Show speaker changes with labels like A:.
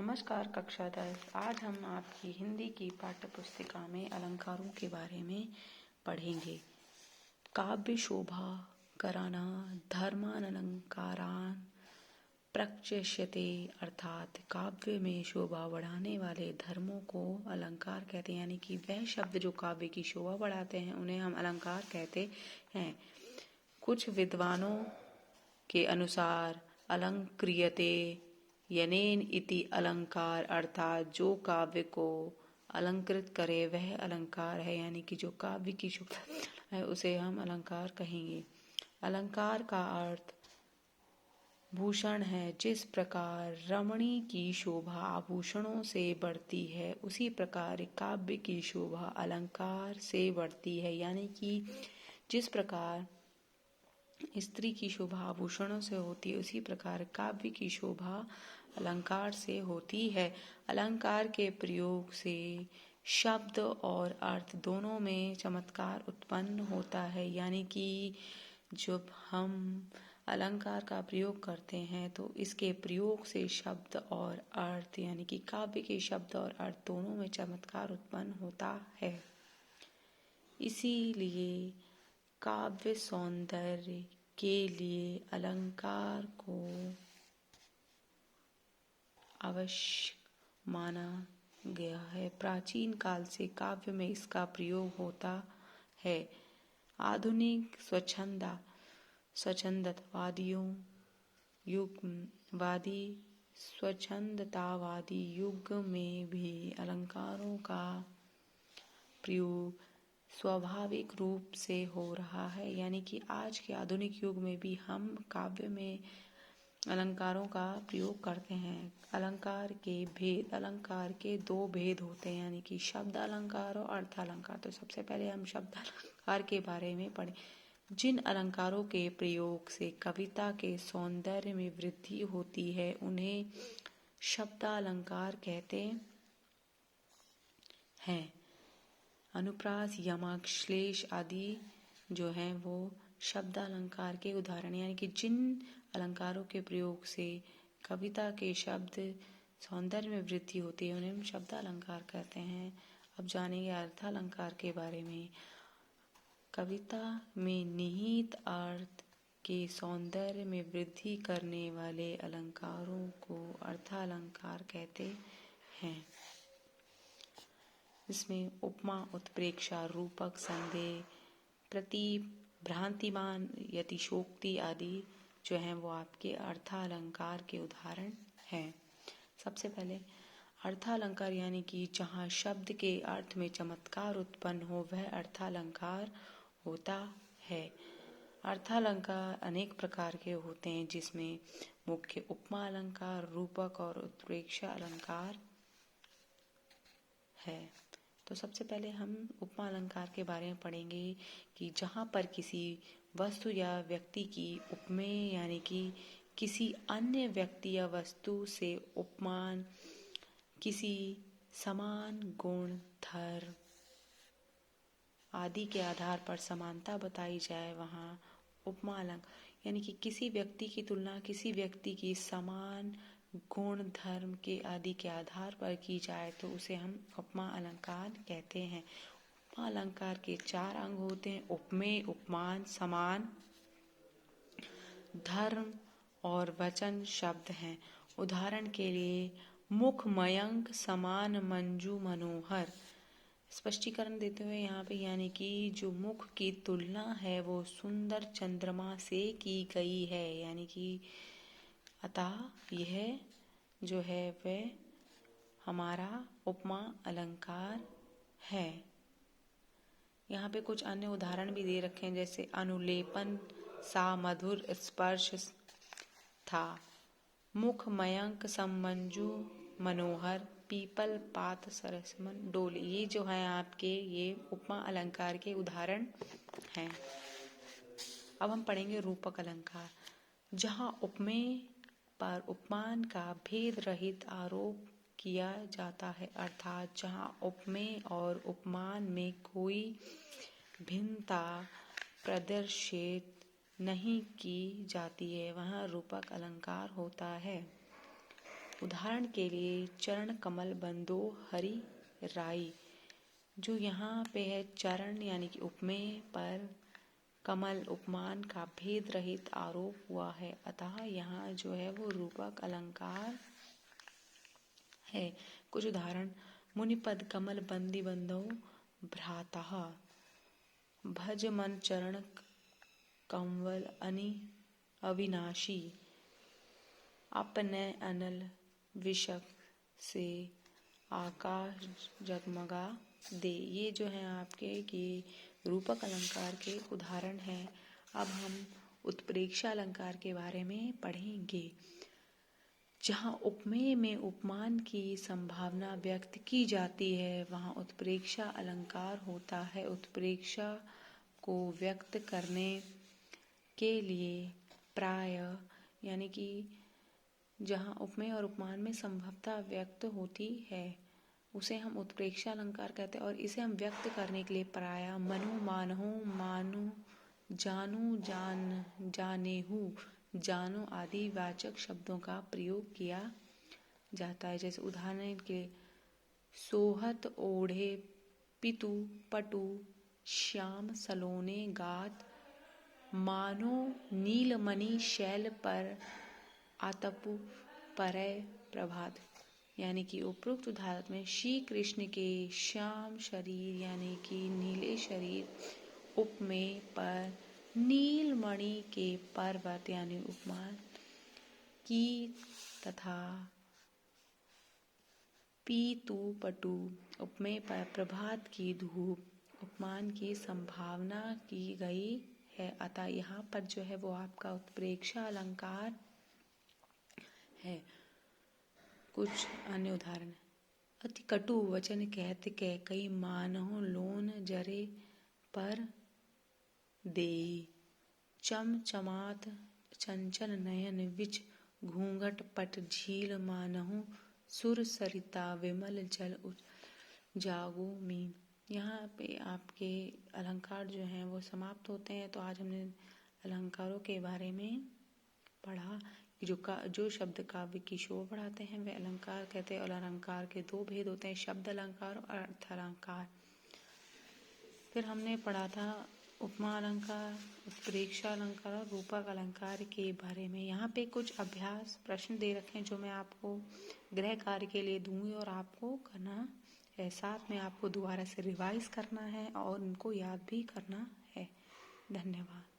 A: नमस्कार कक्षा 10। आज हम आपकी हिंदी की पाठ्य पुस्तिका में अलंकारों के बारे में पढ़ेंगे। काव्य शोभा कराना धर्मान अलंकारान प्रक्षयते, अर्थात काव्य में शोभा बढ़ाने वाले धर्मों को अलंकार कहते हैं। यानी कि वह शब्द जो काव्य की शोभा बढ़ाते हैं उन्हें हम अलंकार कहते हैं। कुछ विद्वानों के अनुसार अलंक्रियते यनेन इति अलंकार, अर्थात जो काव्य को अलंकृत करे वह अलंकार है। यानी कि जो काव्य की शोभा है उसे हम अलंकार कहेंगे। अलंकार का अर्थ भूषण है। जिस प्रकार रमणी की शोभा आभूषणों से बढ़ती है उसी प्रकार काव्य की शोभा अलंकार से बढ़ती है। यानी कि जिस प्रकार स्त्री की शोभा आभूषणों से होती है उसी प्रकार काव्य की शोभा अलंकार से होती है। अलंकार के प्रयोग से शब्द और अर्थ दोनों में चमत्कार उत्पन्न होता है। यानी कि जब हम अलंकार का प्रयोग करते हैं तो इसके प्रयोग से शब्द और अर्थ यानी कि काव्य के शब्द और अर्थ दोनों में चमत्कार उत्पन्न होता है। इसीलिए काव्य सौंदर्य के लिए अलंकार को आवश्यक माना गया है। प्राचीन काल से काव्य में इसका प्रयोग होता है। आधुनिक स्वच्छंदतावादी युग में भी अलंकारों का प्रयोग स्वाभाविक रूप से हो रहा है। यानी कि आज के आधुनिक युग में भी हम काव्य में अलंकारों का प्रयोग करते हैं। अलंकार के दो भेद होते हैं, यानी कि शब्द अलंकार और अर्थ अलंकार। तो सबसे पहले हम शब्द अलंकार के बारे में पढ़ें। जिन अलंकारों के प्रयोग से कविता के सौंदर्य में वृद्धि होती है उन्हें शब्दालंकार कहते हैं। अनुप्रास, यमक, श्लेष आदि जो हैं वो शब्द अलंकार के उदाहरण। यानी कि जिन अलंकारों के प्रयोग से कविता के शब्द सौंदर्य में वृद्धि होती है उन्हें हम शब्द अलंकार कहते हैं। अब जानेंगे अर्थालंकार के बारे में। कविता में निहित अर्थ के सौंदर्य में वृद्धि करने वाले अलंकारों को अर्थालंकार कहते हैं। इसमें उपमा, उत्प्रेक्षा, रूपक, संदेह, प्रतीप, भ्रांतिमान, यतिशोक्ति आदि जो हैं वो आपके अर्थालंकार के उदाहरण हैं। सबसे पहले अर्थालंकार यानी कि जहाँ शब्द के अर्थ में चमत्कार उत्पन्न हो वह अर्थालंकार होता है। अर्थालंकार अनेक प्रकार के होते हैं जिसमें मुख्य उपमा अलंकार, रूपक और उत्प्रेक्षा अलंकार है। तो सबसे पहले हम उपमा अलंकार के बारे में पढ़ेंगे कि जहाँ पर किसी वस्तु या व्यक्ति की उपमेय यानी कि किसी अन्य व्यक्ति या वस्तु से उपमान किसी समान गुण, धर्म आदि के आधार पर समानता बताई जाए वहाँ उपमा अलंकार। यानी कि किसी व्यक्ति की तुलना किसी व्यक्ति की समान गुण, धर्म के आदि के आधार पर की जाए तो उसे हम उपमा अलंकार कहते हैं। उपमा अलंकार के 4 अंग होते हैं: उपमेय, उपमान, समान, धर्म और वचन शब्द हैं। उदाहरण के लिए मुख, मयंक, समान, मंजू, मनोहर। स्पष्टीकरण देते हुए यहाँ पे यानी कि जो मुख की तुलना है वो सुंदर चंद्रमा से की गई है। यानी कि अतः यह जो है वह हमारा उपमा अलंकार है। यहाँ पे कुछ अन्य उदाहरण भी दे रखे हैं जैसे अनुलेपन सा मधुर स्पर्श था, मुख मयंक समंजू मनोहर, पीपल पात सरसमन डोले। ये जो है आपके ये उपमा अलंकार के उदाहरण हैं। अब हम पढ़ेंगे रूपक अलंकार। जहाँ उपमेय पर उपमान का भेद रहित आरोप किया जाता है, अर्थात जहाँ उपमेय और उपमान में कोई भिन्नता प्रदर्शित नहीं की जाती है वहाँ रूपक अलंकार होता है। उदाहरण के लिए चरण कमल बंदो हरि राई, जो यहाँ पे है चरण यानी कि उपमेय पर कमल उपमान का भेद रहित आरोप हुआ है, अतः यहाँ जो है वो रूपक अलंकार है। कुछ उदाहरण, मुनिपद कमल बंदी बंदो भ्रातः, भज मन चरण कमल अनि अविनाशी, अपने अनल विषक से आकाश जगमगा दे। ये जो है आपके कि रूपक अलंकार के उदाहरण हैं। अब हम उत्प्रेक्षा अलंकार के बारे में पढ़ेंगे। जहाँ उपमेय में उपमान की संभावना व्यक्त की जाती है वहाँ उत्प्रेक्षा अलंकार होता है। उत्प्रेक्षा को व्यक्त करने के लिए प्राय यानी कि जहाँ उपमेय और उपमान में संभवता व्यक्त होती है उसे हम उत्प्रेक्षा अलंकार कहते हैं। और इसे हम व्यक्त करने के लिए प्राय मनु मानहु मानु जानू जान जानेहु जानो आदि वाचक शब्दों का प्रयोग किया जाता है। जैसे उदाहरण के सोहत ओढ़े पितु पटु श्याम सलोने गात, मानो नीलमणि शैल पर आतपु परय प्रभात। यानी कि उपरोक्त उदाहरण में श्री कृष्ण के श्याम शरीर यानी कि नीले शरीर उपमेय पर नीलमणि के पर्वत यानी उपमान की तथा पीतु पटु उपमेय पर प्रभात की धूप उपमान की संभावना की गई है। अतः यहाँ पर जो है वो आपका उत्प्रेक्षा अलंकार है। कुछ अन्य उदाहरण, अति कटु वचन कहत कैकई मानहु लोन जरे पर देई, चम चमात चंचल नयन विच घूंघट पट झील मानहु सुर सरिता विमल जल जागो मीन। यहाँ पे आपके अलंकार जो हैं वो समाप्त होते हैं। तो आज हमने अलंकारों के बारे में पढ़ा। जो शब्द काव्य की शोभा बढ़ाते हैं वे अलंकार कहते हैं। और अलंकार के दो भेद होते हैं, शब्द अलंकार और अर्थ अलंकार। फिर हमने पढ़ा था उपमा अलंकार, उत्प्रेक्षा अलंकार और रूपक अलंकार के बारे में। यहाँ पे कुछ अभ्यास प्रश्न दे रखे हैं जो मैं आपको गृह कार्य के लिए दूंगी और आपको करना है। साथ में आपको दोबारा से रिवाइज करना है और उनको याद भी करना है। धन्यवाद।